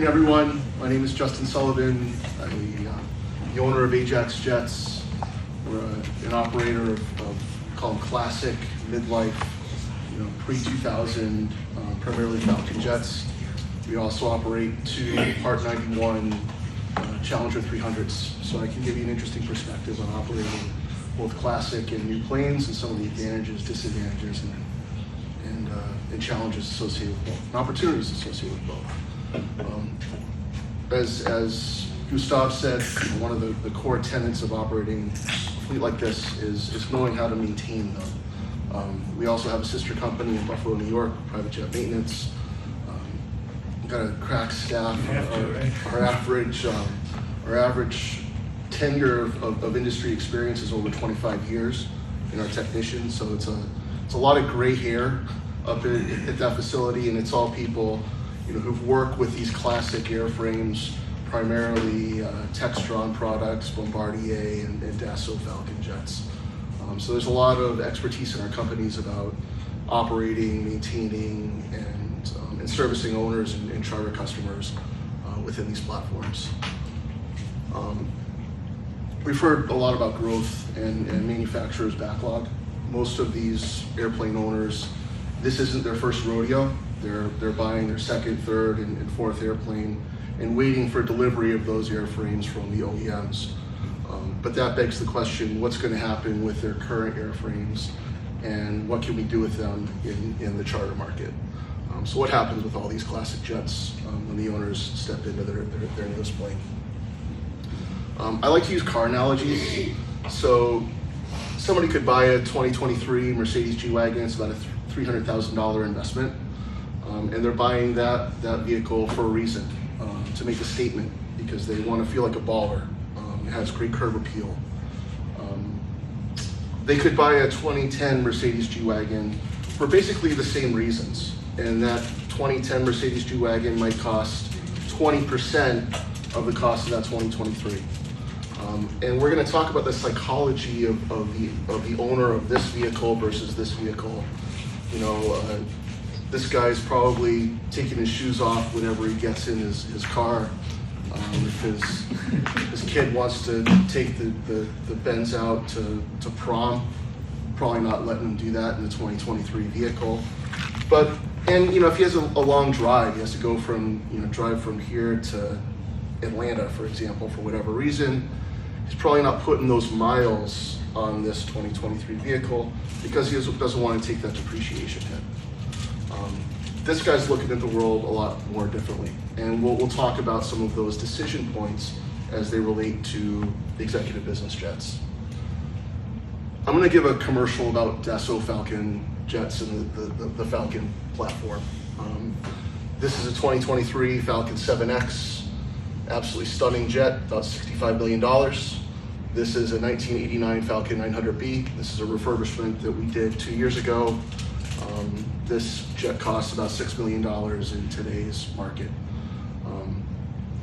afternoon, everyone. My name is Justin Sullivan. I'm the owner of AJAX Jets. We're an operator of call them classic, midlife, pre-2000, primarily Falcon Jets. We also operate two Part 91 Challenger 300s, so I can give you an interesting perspective on operating both classic and new planes and some of the advantages, disadvantages, and challenges associated with both, and opportunities associated with both. As Gustav said, one of the core tenets of operating a fleet like this is knowing how to maintain them. We also have a sister company in Buffalo, New York, private jet maintenance. We've got a crack staff. Our average tenure of industry experience is over 25 years in our technicians, so it's a lot of gray hair up at that facility, and it's all people who've worked with these classic airframes, primarily Textron products, Bombardier, and Dassault Falcon Jets. So there's a lot of expertise in our companies about operating, maintaining, and servicing owners and charter customers within these platforms. We've heard a lot about growth and manufacturers' backlog. Most of these airplane owners, this isn't their first rodeo. They're buying their second, third, and fourth airplane and waiting for delivery of those airframes from the OEMs. But that begs the question, what's going to happen with their current airframes and what can we do with them in the charter market? So what happens with all these classic jets when the owners step into their newest plane? I like to use car analogies. So somebody could buy a 2023 Mercedes G-Wagon. It's about a $300,000 investment. And they're buying that vehicle for a reason, to make a statement, because they want to feel like a baller. It has great curb appeal. They could buy a 2010 Mercedes G-Wagon for basically the same reasons. And that 2010 Mercedes G-Wagon might cost 20% of the cost of that 2023. And we're going to talk about the psychology of the owner of this vehicle versus this vehicle. This guy's probably taking his shoes off whenever he gets in his car. If his kid wants to take the Benz out to prom, probably not letting him do that in the 2023 vehicle. But if he has a long drive, he has to go drive from here to Atlanta, for example, for whatever reason, he's probably not putting those miles on this 2023 vehicle because he doesn't want to take that depreciation hit. This guy's looking at the world a lot more differently, and we'll talk about some of those decision points as they relate to executive business jets. I'm going to give a commercial about Dassault Falcon Jets and the Falcon platform. This is a 2023 Falcon 7X, absolutely stunning jet, about $65 million. This is a 1989 Falcon 900B. This is a refurbishment that we did 2 years ago. This jet costs about $6 million in today's market.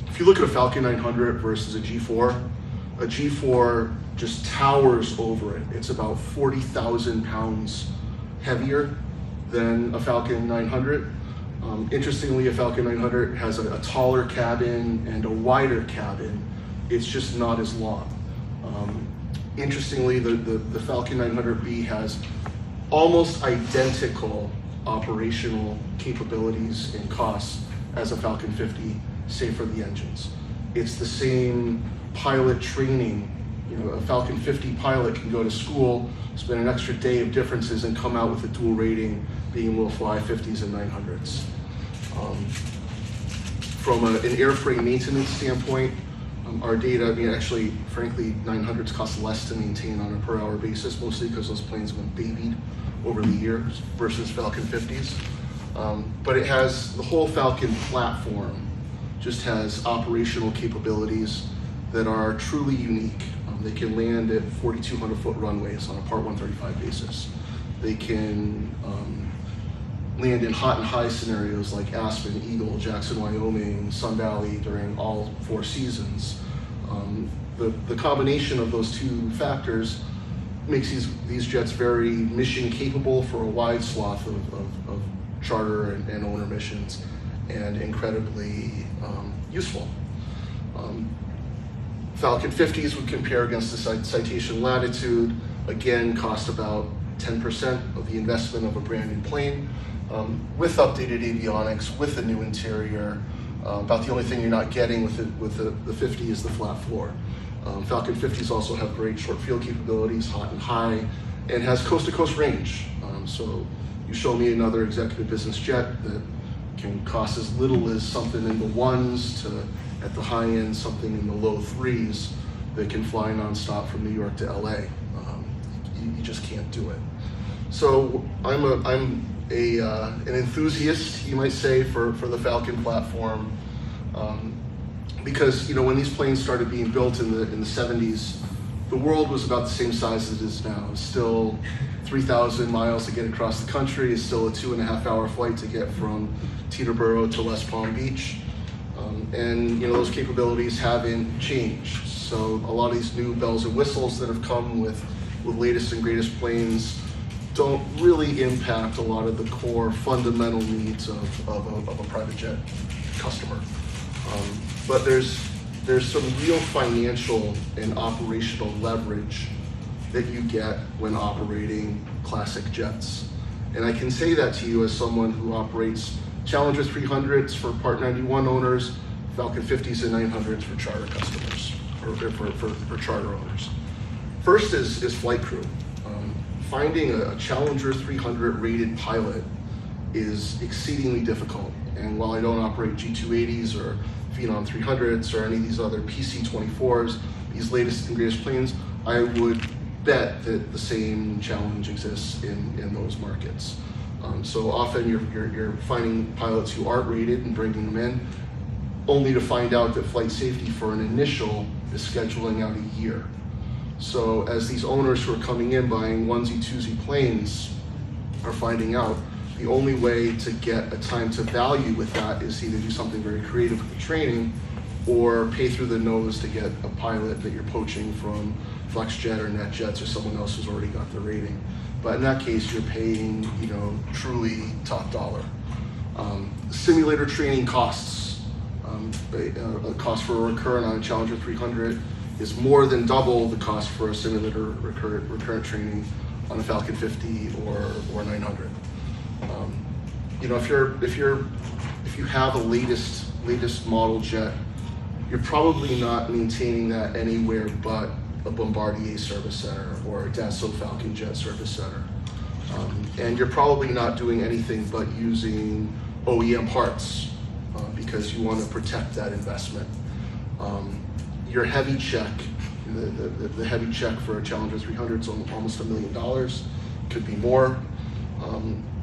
If you look at a Falcon 900 versus a G4 just towers over it. It's about 40,000 pounds heavier than a Falcon 900. Interestingly, a Falcon 900 has a taller cabin and a wider cabin. It's just not as long. Interestingly, the Falcon 900B has almost identical operational capabilities and costs as a Falcon 50, save for the engines. It's the same pilot training. A Falcon 50 pilot can go to school, spend an extra day of differences, and come out with a dual rating, being able to fly 50s and 900s. From an airframe maintenance standpoint, our data, actually, frankly, 900s cost less to maintain on a per hour basis, mostly because those planes have been babied over the years versus Falcon 50s. But it has, the whole Falcon platform just has operational capabilities that are truly unique. They can land at 4,200 foot runways on a Part 135 basis. They can land in hot and high scenarios like Aspen, Eagle, Jackson, Wyoming, Sun Valley during all 4 seasons. The combination of those two factors makes these jets very mission capable for a wide swath of charter and owner missions. and incredibly useful. Falcon 50s would compare against the Citation Latitude, again cost about 10% of the investment of a brand new plane, with updated avionics, with a new interior. About the only thing you're not getting with the 50 is the flat floor. Falcon 50s also have great short field capabilities, hot and high, and has coast-to-coast range. So you show me another executive business jet that can cost as little as something in the ones to, at the high end, something in the low threes that can fly nonstop from New York to LA. You just can't do it. So I'm an enthusiast, you might say, for the Falcon platform, because when these planes started being built in the 70s, the world was about the same size as it is now. It's still 3,000 miles to get across the country. It's still a 2.5-hour flight to get from Teterboro to West Palm Beach. And those capabilities haven't changed. So a lot of these new bells and whistles that have come with latest and greatest planes don't really impact a lot of the core fundamental needs of a private jet customer. But there's some real financial and operational leverage that you get when operating classic jets. And I can say that to you as someone who operates Challenger 300s for Part 91 owners, Falcon 50s and 900s for charter customers, or for charter owners. First is flight crew. Finding a Challenger 300 rated pilot is exceedingly difficult. And while I don't operate G280s or Phenom 300s or any of these other PC-24s, these latest and greatest planes, I would bet that the same challenge exists in those markets. So often you're finding pilots who aren't rated and bringing them in, only to find out that flight safety for an initial is scheduling out a year. So as these owners who are coming in buying onesie, twosie planes are finding out, the only way to get a time to value with that is either do something very creative with the training or pay through the nose to get a pilot that you're poaching from FlexJet or NetJets or someone else who's already got the rating. But in that case, you're paying, truly top dollar. Simulator training costs. A cost for a recurrent on a Challenger 300 is more than double the cost for a simulator recurrent training on a Falcon 50 or 900. If you have a latest model jet, you're probably not maintaining that anywhere but a Bombardier service center or a Dassault Falcon Jet service center. And you're probably not doing anything but using OEM parts because you want to protect that investment. Your heavy check, the heavy check for a Challenger 300 is almost $1 million, could be more.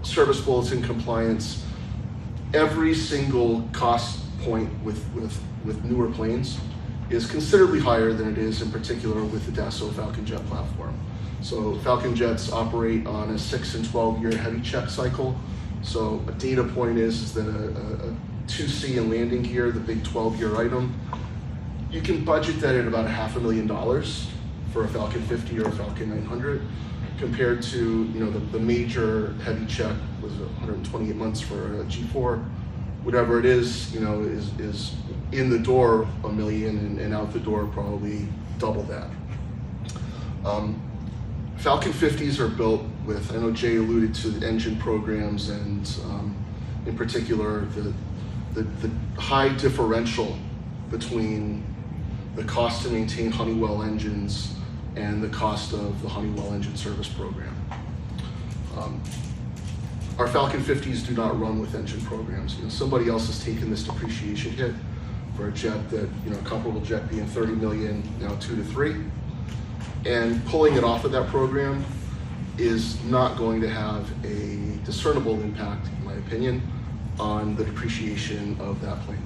Service bulletin compliance, every single cost point with newer planes is considerably higher than it is in particular with the Dassault Falcon Jet platform. So Falcon Jets operate on a 6 and 12 year heavy check cycle. So a data point is that a 2C and landing gear, the big 12-year item, you can budget that at about $500,000 for a Falcon 50 or a Falcon 900, compared to the major heavy check was 128 months for a G4, whatever it is, is in the door $1 million and out the door probably double that. Falcon 50s are built with, I know Jay alluded to the engine programs and in particular the high differential between the cost to maintain Honeywell engines and the cost of the Honeywell engine service program. Our Falcon 50s do not run with engine programs. Somebody else has taken this depreciation hit for a jet that, a comparable jet being 30 million, now 2 to 3. And pulling it off of that program is not going to have a discernible impact, in my opinion, on the depreciation of that plane.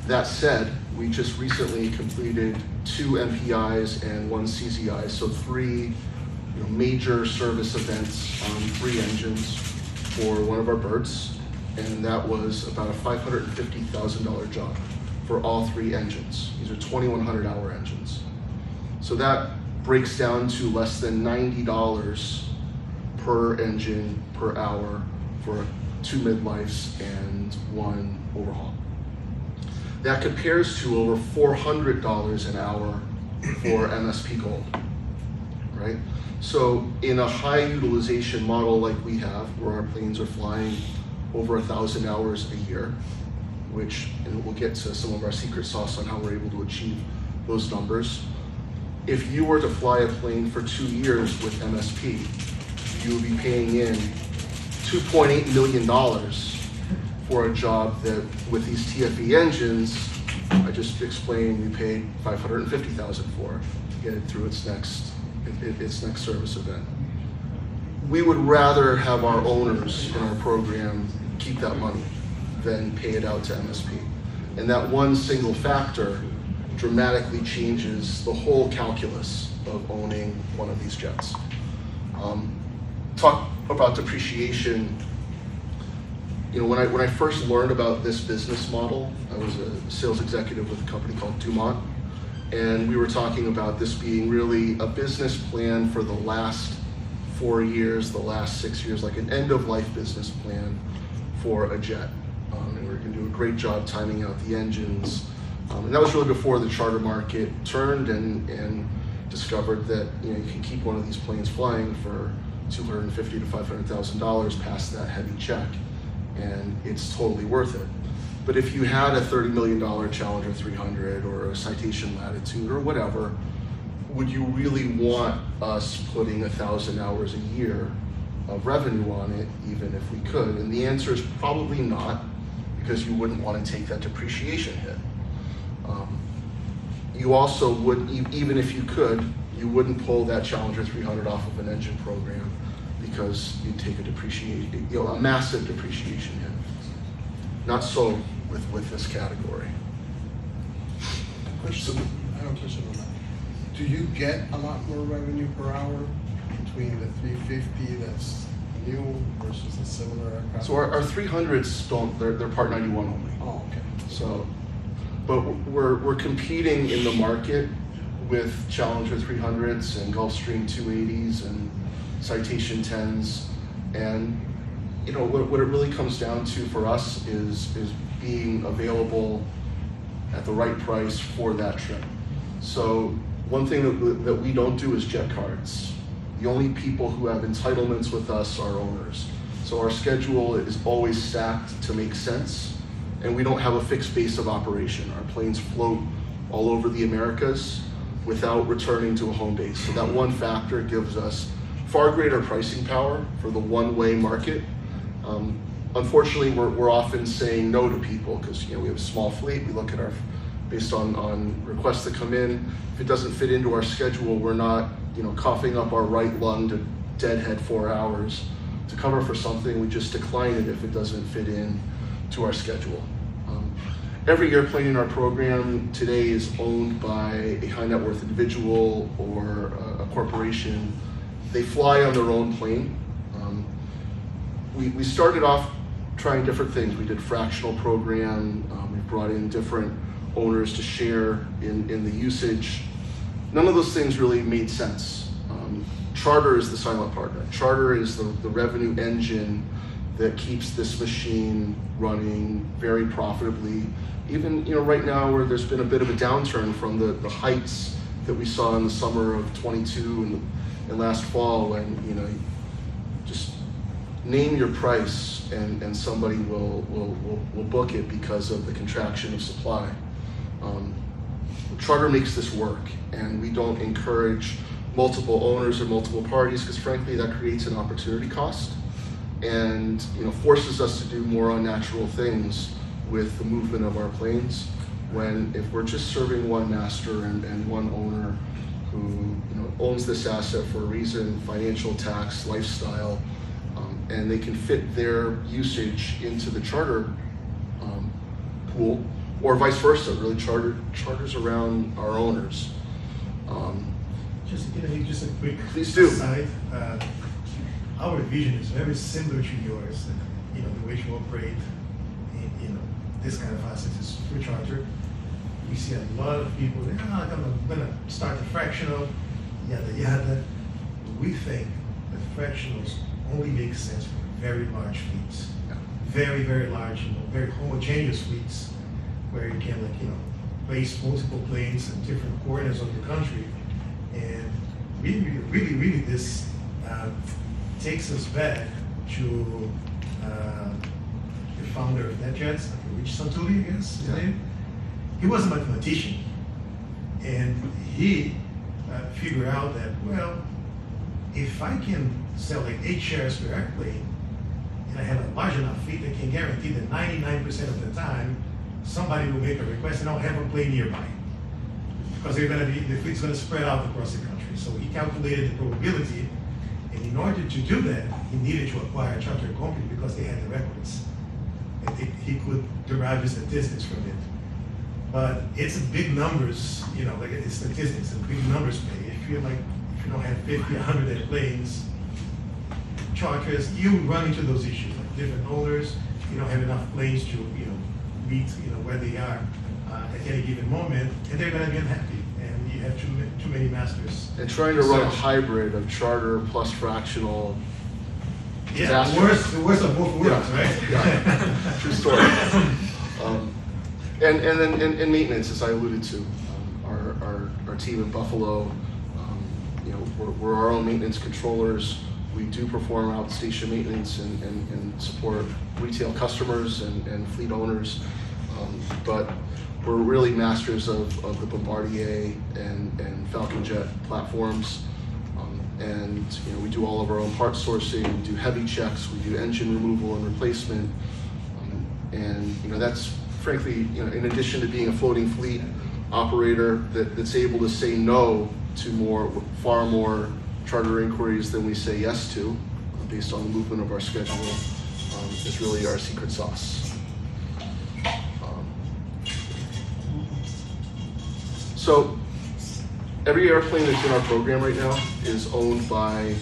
That said, we just recently completed 2 MPIs and 1 CZI, so 3 major service events on 3 engines for one of our birds, and that was about a $550,000 job for all 3 engines. These are 2,100-hour engines. So that breaks down to less than $90 per engine per hour for 2 midlifes, and 1 overhaul. That compares to over $400 an hour for MSP Gold, right? So in a high utilization model like we have, where our planes are flying over 1,000 hours a year, which, and we'll get to some of our secret sauce on how we're able to achieve those numbers. If you were to fly a plane for 2 years with MSP, you would be paying in $2.8 million for a job that, with these TFE engines, I just explained, we paid $550,000 for to get it through its next service event. We would rather have our owners in our program keep that money than pay it out to MSP. And that one single factor dramatically changes the whole calculus of owning one of these jets. Talk about depreciation. You know, when I first learned about this business model, I was a sales executive with a company called Dumont, and we were talking about this being really a business plan for the last 4 years, the last 6 years, like an end-of-life business plan for a jet. And we were going to do a great job timing out the engines. And that was really before the charter market turned and discovered that, you know, you can keep one of these planes flying for $250,000 to $500,000 past that heavy check, and it's totally worth it. But if you had a $30 million Challenger 300 or a Citation Latitude or whatever, would you really want us putting 1,000 hours a year of revenue on it, even if we could? And the answer is probably not, because you wouldn't want to take that depreciation hit. You also would, even if you could, you wouldn't pull that Challenger 300 off of an engine program, because you'd take a depreciation, you know, a massive depreciation hit. Not so with this category. Question. I have a question on that. Do you get a lot more revenue per hour between the 350 that's new versus a similar aircraft? So our 300s don't, they're Part 91 only. Oh, okay. So, but we're competing in the market with Challenger 300s and Gulfstream 280s and Citation 10s, and you know what it really comes down to for us is being available at the right price for that trip. So one thing that we don't do is jet cards. The only people who have entitlements with us are owners. So our schedule is always stacked to make sense, and we don't have a fixed base of operation. Our planes float all over the Americas without returning to a home base. So that one factor gives us far greater pricing power for the one-way market. Unfortunately, we're often saying no to people because, you know, we have a small fleet. We look at our, based on requests that come in. If it doesn't fit into our schedule, we're not, you know, coughing up our right lung to deadhead 4 hours to cover for something. We just decline it if it doesn't fit in to our schedule. Every airplane in our program today is owned by a high net worth individual or a corporation. They fly on their own plane. We started off trying different things. We did fractional program. We brought in different owners to share in the usage. None of those things really made sense. Charter is the silent partner. Charter is the revenue engine that keeps this machine running very profitably. Even, you know, right now where there's been a bit of a downturn from the heights that we saw in the summer of 22 and last fall, when, you know, just name your price and somebody will book it because of the contraction of supply. Charter makes this work, and we don't encourage multiple owners or multiple parties because frankly that creates an opportunity cost and, you know, forces us to do more unnatural things with the movement of our planes, when if we're just serving one master and one owner who, you know, owns this asset for a reason, financial, tax, lifestyle, and they can fit their usage into the charter pool, or vice versa, really charters around our owners. Just a quick Please do. aside. Our vision is very similar to yours. You know, the way you operate in, you know, this kind of assets through charter. We see a lot of people, I'm gonna start the fractional, yada. We think that fractionals only make sense for very large fleets. very, very large, very homogeneous fleets where you can, place multiple planes in different corners of the country. And really, this takes us back to the founder of NetJets, Rich Santulli, I guess his name. He was a mathematician, and he figured out that, well, if I can sell like 8 shares per airplane, and I have a large enough fleet that can guarantee that 99% of the time, somebody will make a request and I'll have a plane nearby. Because the fleet's going to spread out across the country. So he calculated the probability, and in order to do that, he needed to acquire a charter company because they had the records. And he could derive the statistics from it. But it's big numbers, it's statistics and big numbers play. If you don't have 50, 100 airplanes, charters, you run into those issues, like different owners, you don't have enough planes to, meet, where they are at any given moment, and they're going to be unhappy, and you have too many masters. And trying to run a hybrid of charter plus fractional. Yeah, the worst of both worlds, right? Yeah, true story. And then maintenance, as I alluded to, our team in Buffalo, we're our own maintenance controllers. We do perform outstation maintenance and support retail customers and fleet owners, but we're really masters of the Bombardier and Falcon Jet platforms. And we do all of our own part sourcing, we do heavy checks, we do engine removal and replacement, and that's frankly, in addition to being a floating fleet operator that's able to say no to far more charter inquiries than we say yes to, based on the movement of our schedule, is really our secret sauce. So every airplane that's in our program right now is owned by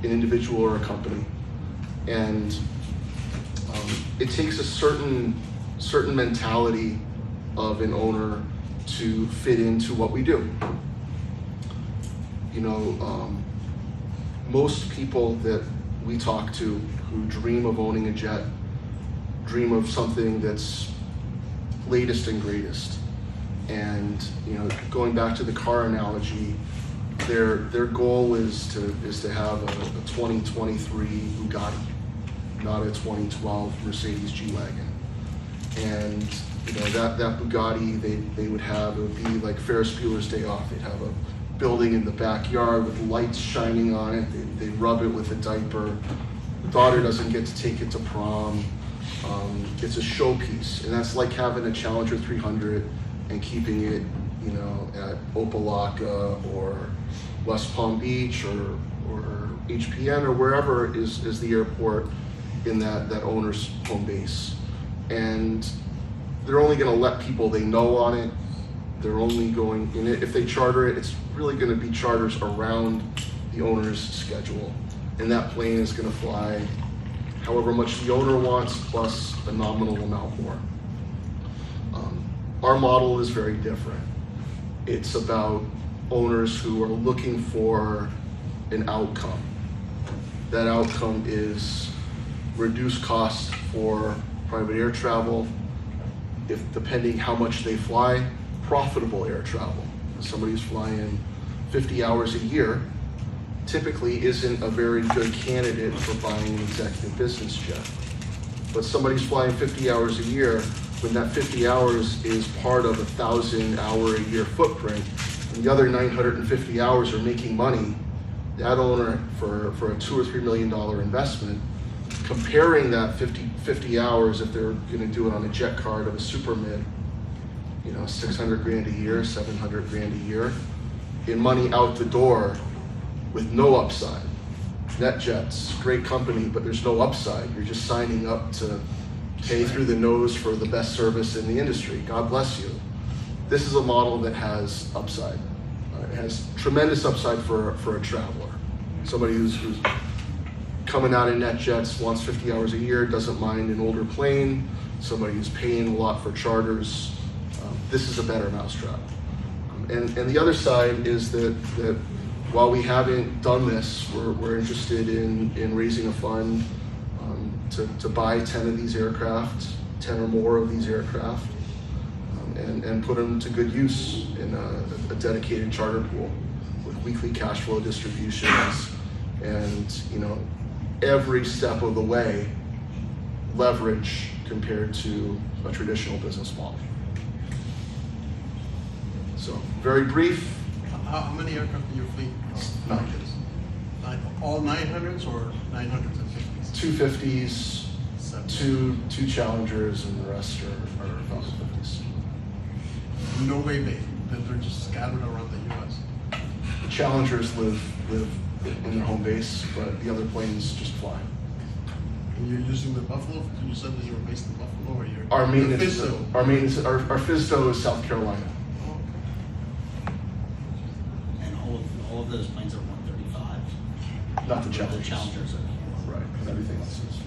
an individual or a company, and it takes a certain mentality of an owner to fit into what we do. Most people that we talk to who dream of owning a jet dream of something that's latest and greatest. And going back to the car analogy, their goal is to have a 2023 Bugatti, not a 2012 Mercedes G-Wagon. And that Bugatti they would have, it would be like Ferris Bueller's Day Off. They'd have a building in the backyard with lights shining on it. They rub it with a diaper. The daughter doesn't get to take it to prom. It's a showpiece, and that's like having a Challenger 300 and keeping it, at Opelika or West Palm Beach or HPN or wherever is the airport in that owner's home base. And they're only going to let people they know on it. They're only going in it. If they charter it, it's really going to be charters around the owner's schedule. And that plane is going to fly however much the owner wants plus a nominal amount more. Our model is very different. It's about owners who are looking for an outcome. That outcome is reduced costs for private air travel, depending how much they fly, profitable air travel. Somebody who's flying 50 hours a year typically isn't a very good candidate for buying an executive business jet. But somebody's flying 50 hours a year, when that 50 hours is part of a 1,000-hour-a-year footprint, and the other 950 hours are making money, that owner, for a $2 or $3 million investment, comparing that 50 hours, if they're going to do it on a jet card of a super mid, 600 grand a year, 700 grand a year, in money out the door with no upside. NetJets, great company, but there's no upside. You're just signing up to pay through the nose for the best service in the industry. God bless you. This is a model that has upside. It has tremendous upside for a traveler. Somebody who's coming out in NetJets, wants 50 hours a year, doesn't mind an older plane, somebody who's paying a lot for charters. This is a better mousetrap. And the other side is that while we haven't done this, we're interested in raising a fund to buy 10 of these aircraft, 10 or more of these aircraft, and put them to good use in a dedicated charter pool with weekly cash flow distributions, and every step of the way leverage compared to a traditional business model. So very brief. How many aircraft in your fleet? All 900s or 950s? 250s, two Challengers, and the rest are Falcon 50s. No way that they're just scattered around the U.S. The Challengers live in their home base, but the other planes just fly. And you're using the Buffalo? You said that you were based in Buffalo, or you're Our maintenance, FISDO? our FISDO is South Carolina. Oh, okay. And all of those planes are 135. Not the The Challengers. Challengers are. Right, everything else is.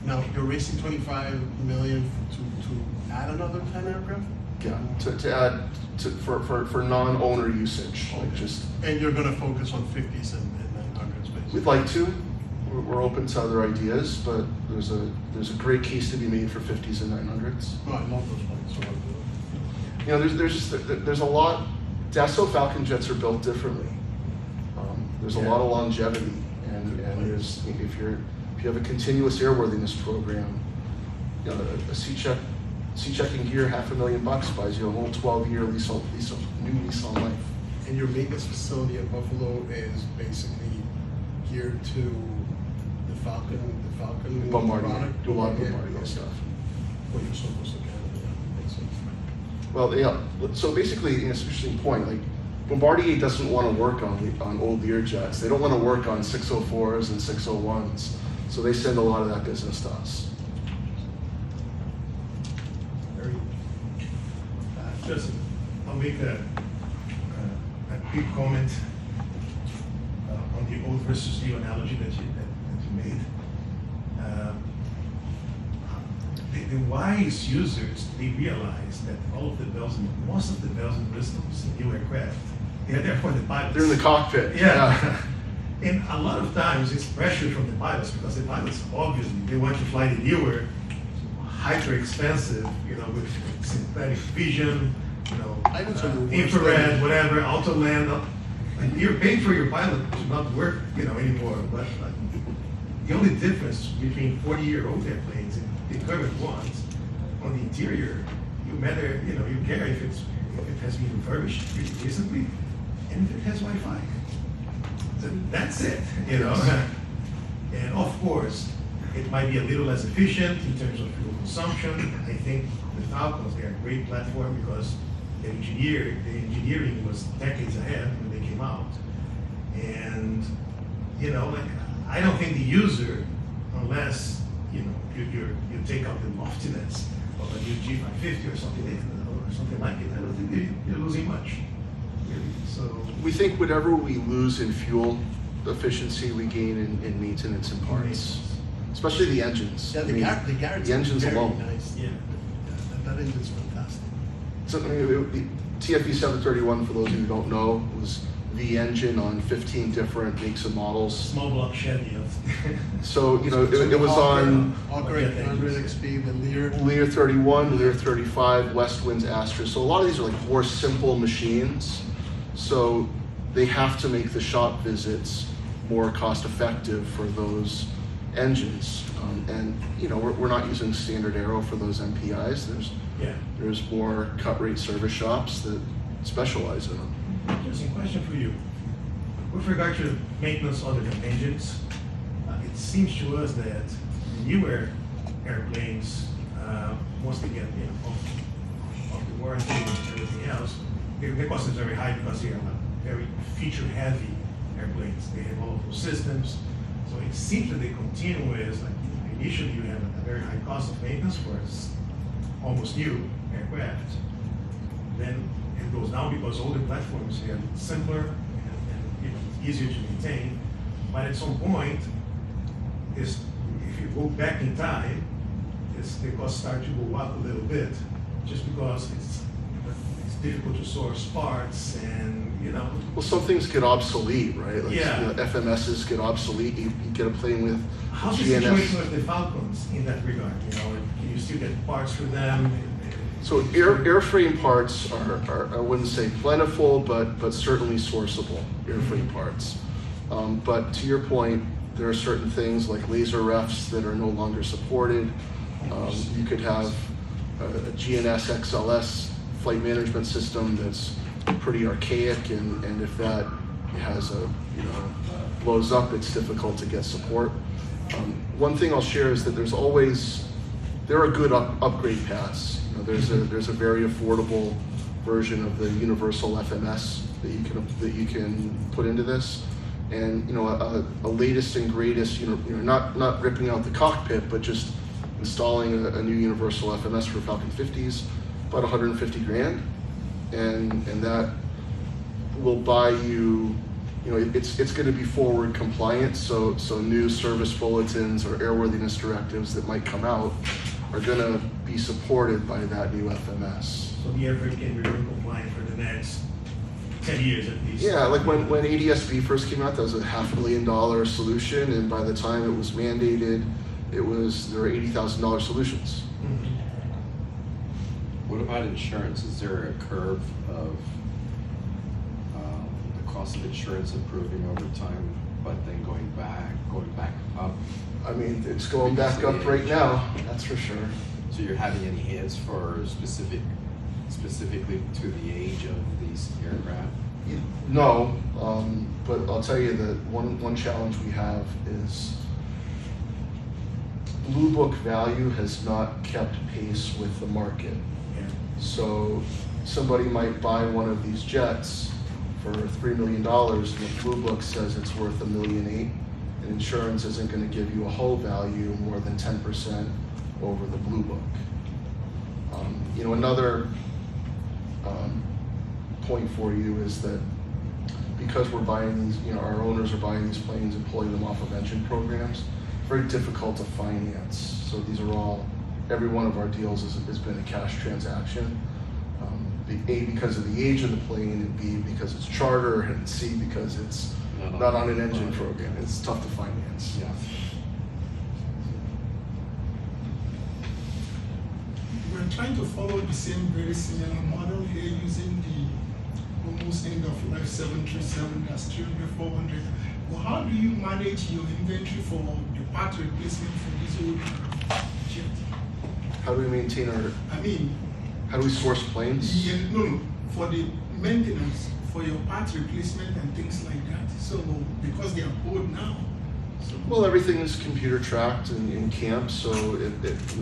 Now, you're raising $25 million to add another 10 aircraft? Yeah, to add for non-owner usage, like just. And you're gonna focus on 50s and 900s, basically? We'd like to. We're open to other ideas, but there's a great case to be made for 50s and 900s. No, I love those planes. So There's a lot. Dassault Falcon Jets are built differently. There's a lot of longevity, and there's if you have a continuous airworthiness program, a C-checking gear, $500,000 buys you a whole 12-year new lease on life. And your maintenance facility in Buffalo is basically geared to the Falcon Bombardier, product? do a lot of Yeah, Bombardier okay. stuff. Well, you're supposed to Canada, yeah, makes sense. Well, yeah. So basically, it's an interesting point. Like Bombardier doesn't want to work on old Learjets. They don't want to work on 604s and 601s. So they send a lot of that business to us. Just, I'll make a quick comment on the old versus new analogy that you made. The wise users, they realize that all of the most of the bells and whistles in new aircraft, they're there for the pilots. They're in the cockpit. Yeah. And a lot of times it's pressure from the pilots, because the pilots obviously they want to fly the newer, hyper expensive, with synthetic vision, infrared, whatever, auto land. And you're paying for your pilot to not work, anymore. But the only difference between 40-year-old airplanes and the current ones, on the interior, you care if it has been refurbished recently, and if it has Wi-Fi. So that's it, And of course, it might be a little less efficient in terms of fuel consumption. I think the Falcons, they're a great platform because the engineering was decades ahead when they came out. And, I don't think the user, unless, you take out the loftiness of a new G550 or something like it, I don't think you're losing much, really. So We think whatever we lose in fuel efficiency, we gain in maintenance and parts, especially the engines. Yeah, The engines very alone. nice. Yeah. That engine's fantastic. So, the TFE 731, for those of you who don't know, was the engine on 15 different makes and models. small block Chevy. So, it was on Hawker 800 XP, the Lear. Lear 31, Lear 35, West Winds, Astra. So a lot of these are like more simple machines. So they have to make the shop visits more cost effective for those engines. And we're not using standard aero for those MPIs. There's more cut rate service shops that specialize in them. Interesting question for you. With regard to maintenance other than engines, it seems to us that the newer airplanes, once they get off the warranty and everything else, their cost is very high because they are very feature-heavy airplanes. They have all of those systems. So it seems that they continue as, initially you have a very high cost of maintenance for almost new aircraft. Then it goes down because older platforms are simpler and easier to maintain. But at some point, if you go back in time, the costs start to go up a little bit, just because it's difficult to source parts, and Well, some things get obsolete, right? Like, Yeah. FMSs get obsolete. You get a plane with how's the GNS. situation with the Falcons in that regard? Can you still get parts for them? So airframe parts are, I wouldn't say plentiful, but certainly sourceable airframe parts. But to your point, there are certain things like laser refs that are no longer supported. You could have a GNS XLS flight management system that's pretty archaic, and if that has blows up, it's difficult to get support. One thing I'll share is that there are good upgrade paths. There's a very affordable version of the universal FMS that you can put into this, and a latest and greatest. Not ripping out the cockpit, but just installing a new universal FMS for Falcon 50s, about 150 grand, and that will buy you. It's going to be forward compliant, so new service bulletins or airworthiness directives that might come out are going to be supported by that new FMS. So the airframe can be compliant for the next 10 years at least. Yeah, like when ADS-B first came out, that was a $500,000 solution, and by the time it was mandated, there were $80,000 solutions. Mhm. What about insurance? Is there a curve of the cost of insurance improving over time, but then going back up? I mean, it's going back up right now, that's for sure. So you're having any hits for specifically to the age of these aircraft? No, but I'll tell you that one challenge we have is Blue Book value has not kept pace with the market. Yeah. So somebody might buy one of these jets for $3 million, and the Blue Book says it's worth $1.8 million, and insurance isn't going to give you a whole value more than 10% over the Blue Book. Another point for you is that because we're buying these, our owners are buying these planes and pulling them off of engine programs, very difficult to finance. So these are all, every one of our deals has been a cash transaction. A, because of the age of the plane, and B, because it's charter, and C, because it's not on an engine program. It's tough to finance. Yeah. We're trying to follow the very similar model here using the almost end of life 737 that's still the 400. Well, how do you manage your inventory for the part replacement for these old jets? How do we maintain how do we source planes? No, for the maintenance, for your part replacement and things like that. So, because they are old now. So, Well, everything is computer tracked in camp, so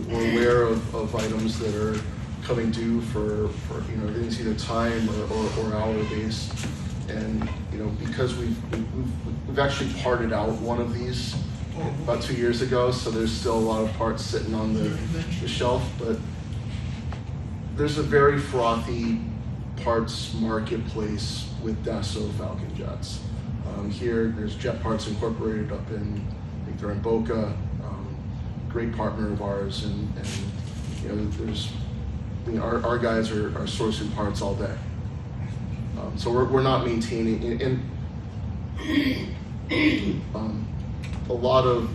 we're aware of items that are coming due for everything's either time or hour based, and because we've actually parted out one of these about 2 years ago, so there's still a lot of parts sitting on the shelf, but there's a very frothy parts marketplace with Dassault Falcon Jets. Here, there's Jet Parts Incorporated up in, I think they're in Boca, great partner of ours, and there's, our guys are sourcing parts all day. So we're not maintaining, and a lot of,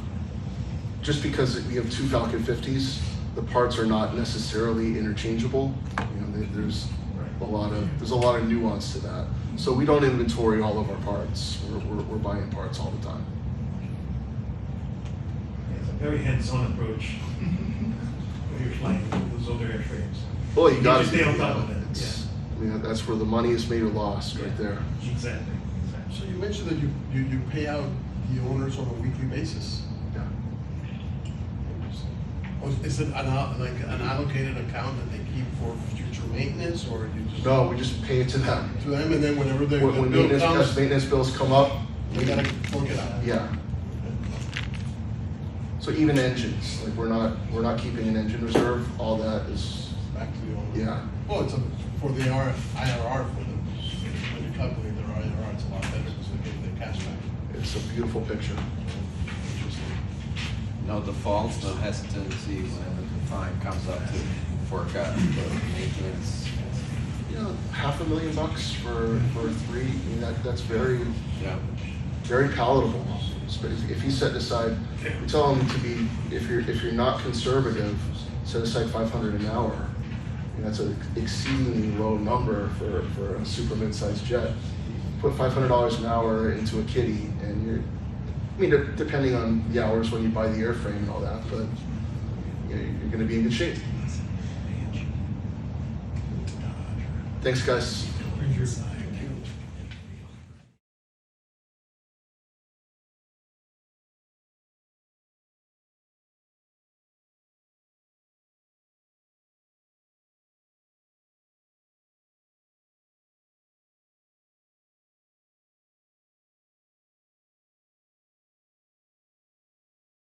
just because we have 2 Falcon 50s, the parts are not necessarily interchangeable. There's a lot of nuance to that. So we don't inventory all of our parts. We're buying parts all the time. It's a very hands-on approach when you're flying those older airframes. Well, you got to stay on top of it. That's where the money is made or lost, right there. Exactly. So you mentioned that you pay out the owners on a weekly basis. Yeah. Or is it an allocated account that they keep for future maintenance, or you just No, we just pay it to them. to them, and then whenever the When bill maintenance, comes, as maintenance bills come up, we gotta fork it out. yeah. So even engines, like we're not keeping an engine reserve. All that is, Back to the owner. yeah. Well, it's for the IRR for them. When you calculate their IRR, it's a lot better because they get the cash back. It's a beautiful picture. Interesting. No defaults, no hesitancy whenever the time comes up to fork out the maintenance. $500,000 for three. I mean, that's very Yeah. very palatable. If he set aside, we tell him to be, if you're not conservative, set aside 500 an hour. And that's an exceedingly low number for a super mid-sized jet. Put $500 an hour into a kitty, and you're, I mean, depending on the hours when you buy the airframe and all that, but you know, you're going to be in good shape. Thanks, guys. Thank you.